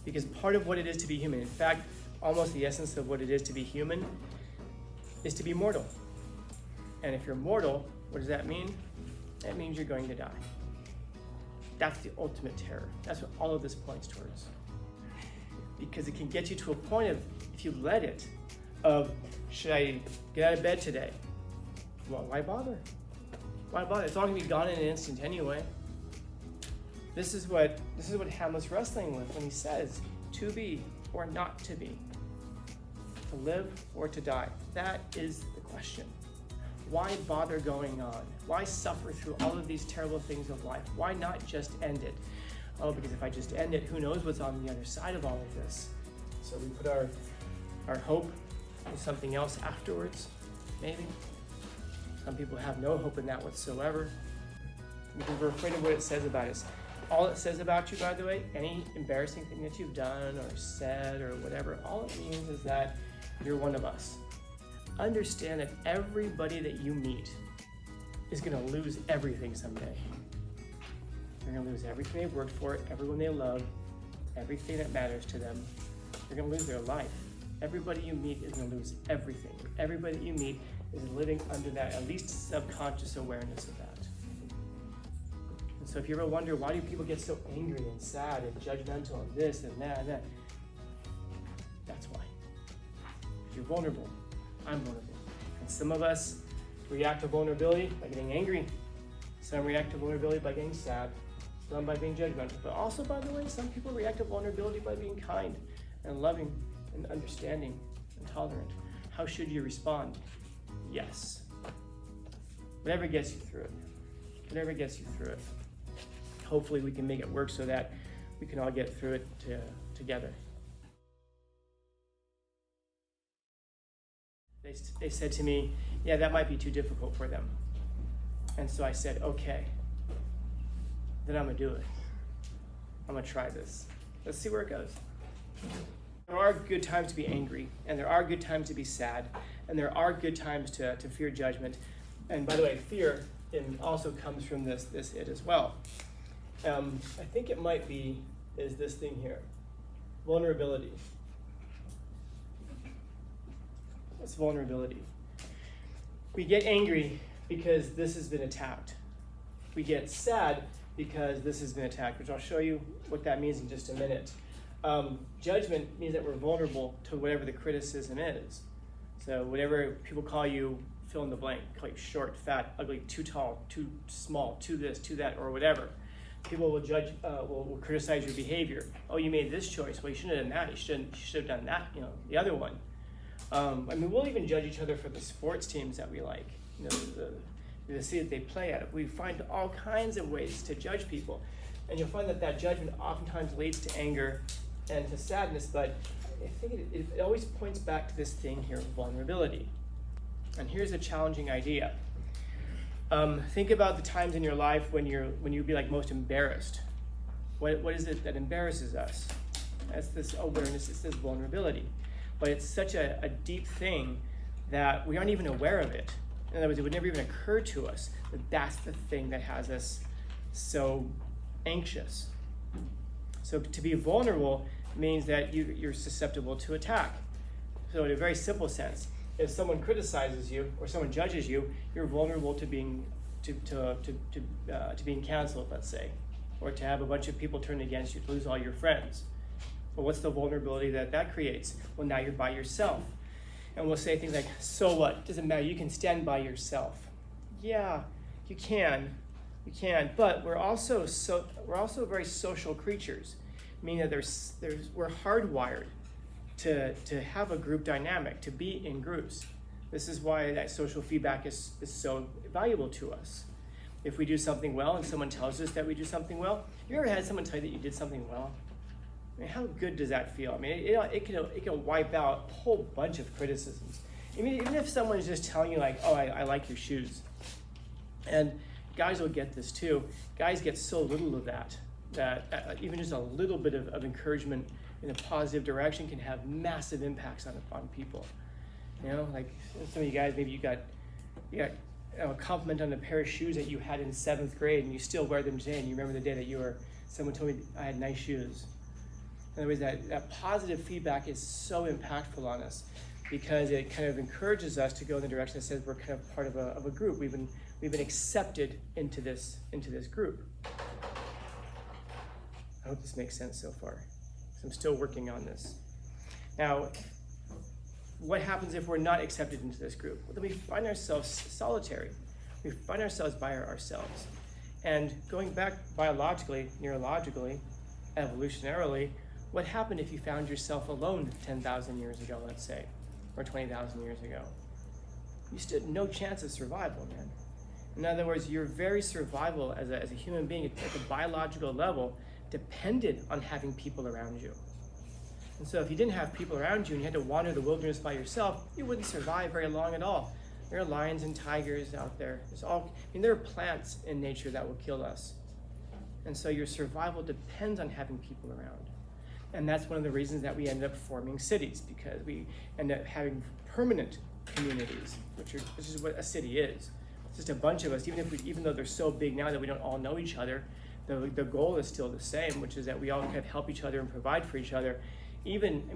Because part of what it is to be human, in fact, almost the essence of what it is to be human, is to be mortal. And if you're mortal, what does that mean? That means you're going to die. That's the ultimate terror. That's what all of this points towards. Because it can get you to a point of, if you let it, of, should I get out of bed today? Well, why bother? Why bother? It's all gonna be gone in an instant anyway. This is what Hamlet's wrestling with when he says, to be or not to be, to live or to die. That is the question. Why bother going on? Why suffer through all of these terrible things of life? Why not just end it? Oh, because if I just end it, who knows what's on the other side of all of this? So we put our hope in something else afterwards, maybe. Some people have no hope in that whatsoever, because we're afraid of what it says about us. All it says about you, by the way, any embarrassing thing that you've done or said or whatever, all it means is that you're one of us. Understand that everybody that you meet is going to lose everything someday. They're going to lose everything they've worked for, everyone they love, everything that matters to them. They're going to lose their life. Everybody you meet is going to lose everything. Everybody you meet is living under that, at least subconscious awareness of that. And so if you ever wonder, why do people get so angry and sad and judgmental and this and that, that's why. If you're vulnerable. I'm vulnerable. And some of us react to vulnerability by getting angry. Some react to vulnerability by getting sad. Some by being judgmental. But also, by the way, some people react to vulnerability by being kind and loving and understanding and tolerant. How should you respond? Yes. Whatever gets you through it. Whatever gets you through it. Hopefully we can make it work so that we can all get through it together. They said to me, yeah, that might be too difficult for them. And so I said, okay, then I'm gonna do it. I'm gonna try this. Let's see where it goes. There are good times to be angry, and there are good times to be sad, and there are good times to fear judgment. And by the way, fear also comes from this it as well. I think it might be, is this thing here, vulnerability. It's vulnerability. We get angry because this has been attacked. We get sad because this has been attacked, which I'll show you what that means in just a minute. Judgment means that we're vulnerable to whatever the criticism is. So whatever people call you, fill in the blank, call you short, fat, ugly, too tall, too small, too this, too that, or whatever. People will judge, will criticize your behavior. Oh, you made this choice. Well, you shouldn't have done that. You should have done that. The other one. We'll even judge each other for the sports teams that we like. The city that they play at. We find all kinds of ways to judge people, and you'll find that judgment oftentimes leads to anger and to sadness. But I think it always points back to this thing here, vulnerability. And here's a challenging idea. Think about the times in your life when you'd be like most embarrassed. What is it that embarrasses us? That's this awareness. It's this vulnerability. But it's such a deep thing that we aren't even aware of it. In other words, it would never even occur to us that that's the thing that has us so anxious. So to be vulnerable means that you're susceptible to attack. So in a very simple sense, if someone criticizes you or someone judges you, you're vulnerable to being being canceled, let's say, or to have a bunch of people turn against you, to lose all your friends. Well, what's the vulnerability that creates? Well, now you're by yourself. And we'll say things like, so what? It doesn't matter, you can stand by yourself. Yeah, you can, but we're also very social creatures, meaning that we're hardwired to have a group dynamic, to be in groups. This is why that social feedback is so valuable to us. If we do something well and someone tells us that we do something well, you ever had someone tell you that you did something well? I mean, how good does that feel? I mean, it can wipe out a whole bunch of criticisms. I mean, even if someone's just telling you like, oh, I like your shoes. And guys will get this too. Guys get so little of that even just a little bit of encouragement in a positive direction can have massive impacts on people. Like some of you guys, maybe you got a compliment on a pair of shoes that you had in 7th grade and you still wear them today, and you remember the day that someone told me I had nice shoes. In other words, that positive feedback is so impactful on us because it kind of encourages us to go in the direction that says we're kind of part of a group. We've been accepted into this group. I hope this makes sense so far, because I'm still working on this. Now, what happens if we're not accepted into this group? Well, then we find ourselves solitary. We find ourselves by ourselves. And going back biologically, neurologically, evolutionarily, what happened if you found yourself alone 10,000 years ago, let's say, or 20,000 years ago? You stood no chance of survival, man. In other words, your very survival as a human being at the biological level depended on having people around you. And so if you didn't have people around you and you had to wander the wilderness by yourself, you wouldn't survive very long at all. There are lions and tigers out there. There are plants in nature that will kill us. And so your survival depends on having people around. And that's one of the reasons that we end up forming cities, because we end up having permanent communities, which is what a city is. It's just a bunch of us, even though they're so big now that we don't all know each other, the goal is still the same, which is that we all kind of help each other and provide for each other,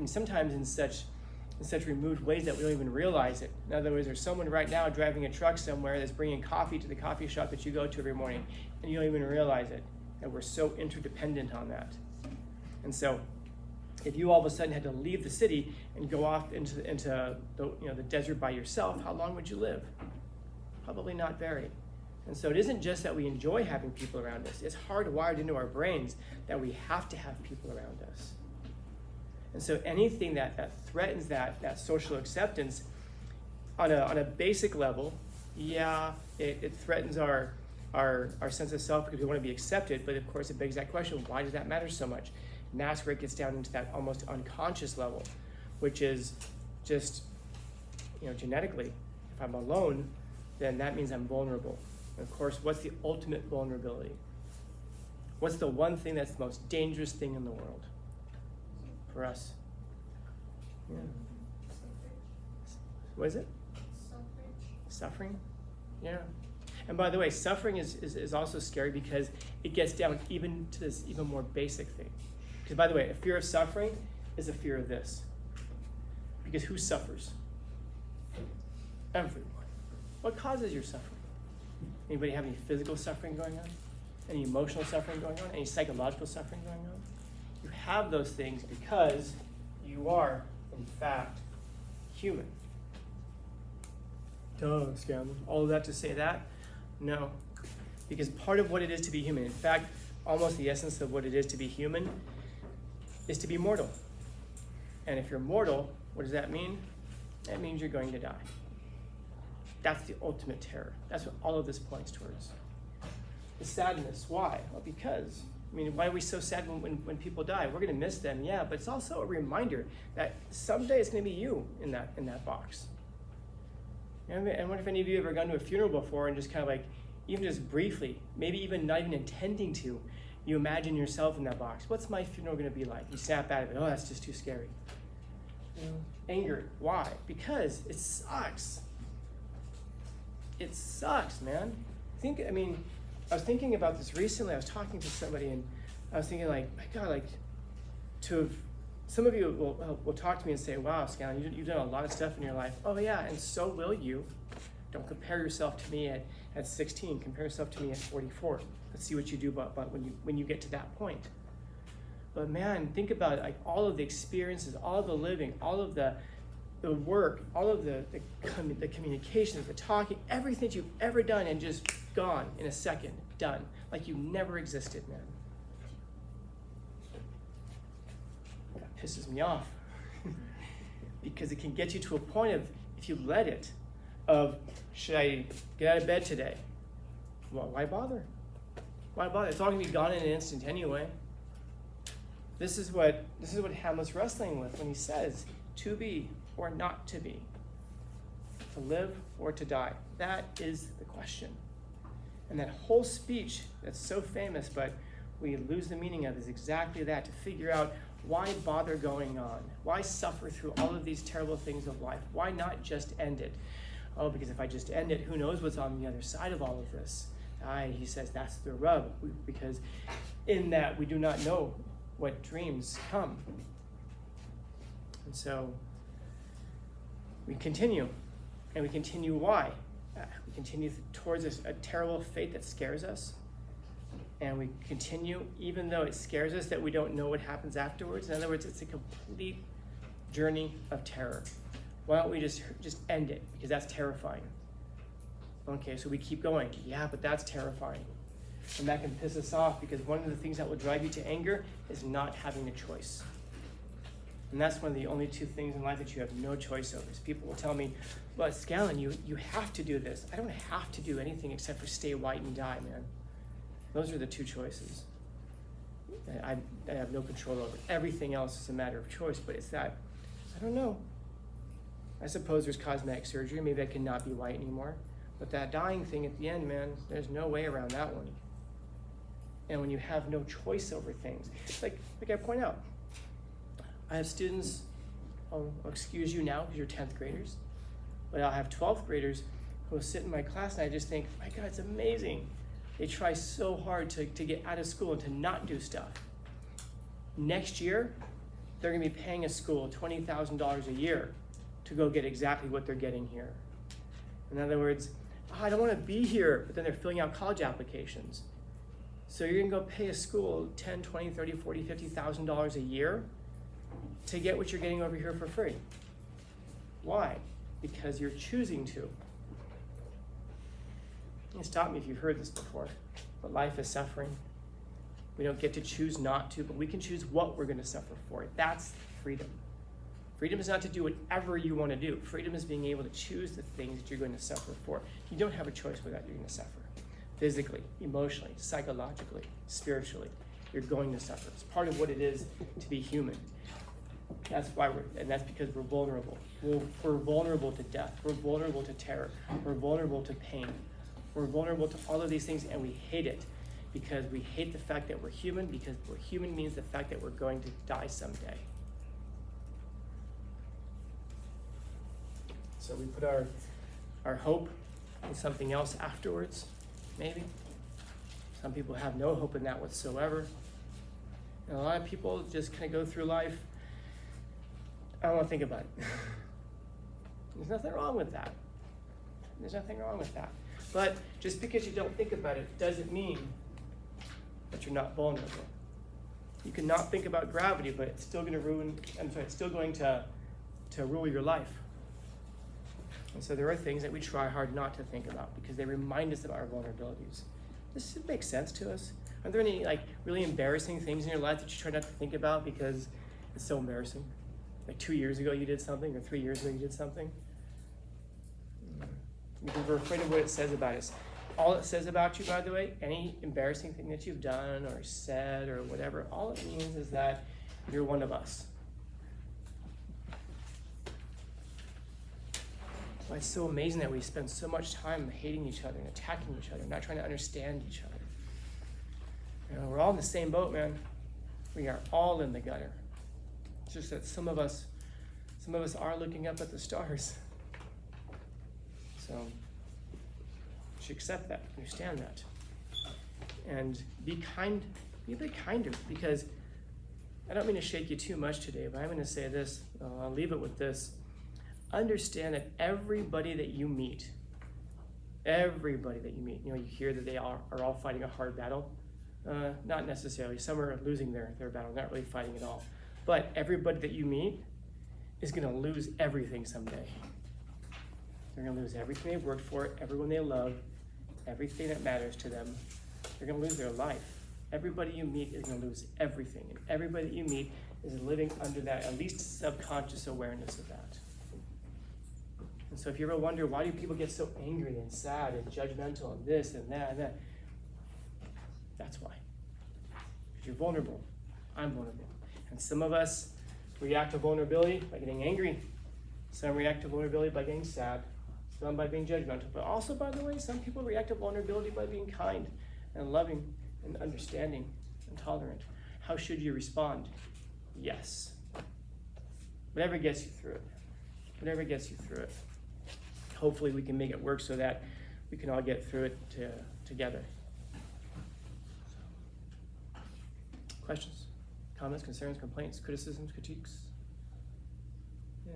sometimes in such removed ways that we don't even realize it. In other words, there's someone right now driving a truck somewhere that's bringing coffee to the coffee shop that you go to every morning, and you don't even realize it, that we're so interdependent on that. And so if you all of a sudden had to leave the city and go off into the desert by yourself, how long would you live? Probably not very. And so it isn't just that we enjoy having people around us. It's hardwired into our brains that we have to have people around us. And so anything that threatens that social acceptance on a basic level, it threatens our sense of self because we want to be accepted. But of course, it begs that question: why does that matter so much? And that's where it gets down into that almost unconscious level, which is just, genetically, if I'm alone, then that means I'm vulnerable. And of course, what's the ultimate vulnerability? What's the one thing that's the most dangerous thing in the world for us? Yeah. What is it? Suffering? Yeah. And by the way, suffering is also scary because it gets down even to this even more basic thing. Because by the way, a fear of suffering is a fear of this. Because who suffers? Everyone. What causes your suffering? Anybody have any physical suffering going on? Any emotional suffering going on? Any psychological suffering going on? You have those things because you are, in fact, human. Duh, Scanlon. All of that to say that? No. Because part of what it is to be human, in fact, almost the essence of what it is to be human, is to be mortal. And if you're mortal, what does that mean? That means you're going to die. That's the ultimate terror. That's what all of this points towards. The sadness, why? Well, because, why are we so sad when people die? We're going to miss them, yeah, but it's also a reminder that someday it's going to be you in that box. And I wonder if any of you have ever gone to a funeral before and just kind of like, even just briefly, maybe even not even intending to, you imagine yourself in that box. What's my funeral going to be like? You snap out of it. Oh, that's just too scary. Anger. Why? Because it sucks. It sucks, man. I was thinking about this recently. I was talking to somebody, and I was thinking, my God, some of you will talk to me and say, wow, Scanlon, you've done a lot of stuff in your life. Oh, yeah, and so will you. Don't compare yourself to me at 16. Compare yourself to me at 44. Let's see what you do but when you get to that point. But man, think about it, all of the experiences, all of the living, all of the work, all of the communications, the talking, everything you've ever done, and just gone in a second, done. Like you never existed, man. That pisses me off. Because it can get you to a point of, if you let it, of, should I get out of bed today? Well, why bother? Why bother? It's all gonna be gone in an instant anyway. This is what Hamlet's wrestling with when he says, to be or not to be, to live or to die. That is the question. And that whole speech that's so famous, but we lose the meaning of, is exactly that, to figure out why bother going on? Why suffer through all of these terrible things of life? Why not just end it? Oh, because if I just end it, who knows what's on the other side of all of this? He says that's the rub, because in that we do not know what dreams come. And so we continue, and we continue why? We continue towards a terrible fate that scares us, and we continue even though it scares us that we don't know what happens afterwards. In other words, it's a complete journey of terror. Why don't we just end it? Because that's terrifying. Okay, so we keep going. Yeah, but that's terrifying. And that can piss us off, because one of the things that will drive you to anger is not having a choice. And that's one of the only two things in life that you have no choice over. Is people will tell me, well, Scallon, you have to do this. I don't have to do anything except for stay white and die, man. Those are the two choices. I have no control over. Everything else is a matter of choice, but it's that, I don't know. I suppose there's cosmetic surgery. Maybe I cannot be white anymore. But that dying thing at the end, man, there's no way around that one. And when you have no choice over things, like I point out, I have students, I'll excuse you now because you're 10th graders, but I'll have 12th graders who will sit in my class and I just think, my God, it's amazing. They try so hard to get out of school and to not do stuff. Next year, they're gonna be paying a school $20,000 a year to go get exactly what they're getting here. In other words, I don't wanna be here, but then they're filling out college applications. So you're gonna go pay a school $10, $20, $30, $40, $50,000 a year to get what you're getting over here for free. Why? Because you're choosing to. And stop me if you've heard this before, but life is suffering. We don't get to choose not to, but we can choose what we're gonna suffer for. That's freedom. Freedom is not to do whatever you wanna do. Freedom is being able to choose the things that you're going to suffer for. You don't have a choice whether you're gonna suffer. Physically, emotionally, psychologically, spiritually, you're going to suffer. It's part of what it is to be human. That's why that's because we're vulnerable. We're vulnerable to death. We're vulnerable to terror. We're vulnerable to pain. We're vulnerable to all of these things, and we hate it because we hate the fact that we're human, because we're human means the fact that we're going to die someday. So we put our hope in something else afterwards, maybe. Some people have no hope in that whatsoever. And a lot of people just kind of go through life, I don't want to think about it. There's nothing wrong with that. There's nothing wrong with that. But just because you don't think about it doesn't mean that you're not vulnerable. You can not think about gravity, but it's still going to it's still going to rule your life. And so there are things that we try hard not to think about because they remind us of our vulnerabilities. This makes sense to us. Are there any really embarrassing things in your life that you try not to think about because it's so embarrassing? Like 2 years ago you did something, or 3 years ago you did something? Because we're afraid of what it says about us. All it says about you, by the way, any embarrassing thing that you've done or said or whatever, all it means is that you're one of us. Why it's so amazing that we spend so much time hating each other and attacking each other, not trying to understand each other. You know, we're all in the same boat, man. We are all in the gutter. It's just that some of us are looking up at the stars. So you should accept that, understand that. And be kind, be a bit kinder, because I don't mean to shake you too much today, but I'm going to say this, I'll leave it with this. Understand that everybody that you meet, you know, you hear that they are all fighting a hard battle. Not necessarily. Some are losing their battle, not really fighting at all. But everybody that you meet is going to lose everything someday. They're going to lose everything they've worked for, everyone they love, everything that matters to them. They're going to lose their life. Everybody you meet is going to lose everything. And everybody that you meet is living under that, at least subconscious awareness of that. And so if you ever wonder, why do people get so angry and sad and judgmental and this and that and that? That's why. Because you're vulnerable. I'm vulnerable. And some of us react to vulnerability by getting angry. Some react to vulnerability by getting sad. Some by being judgmental. But also, by the way, some people react to vulnerability by being kind and loving and understanding and tolerant. How should you respond? Yes. Whatever gets you through it. Whatever gets you through it. Hopefully we can make it work so that we can all get through it together. Questions? Comments, concerns, complaints, criticisms, critiques? Yeah.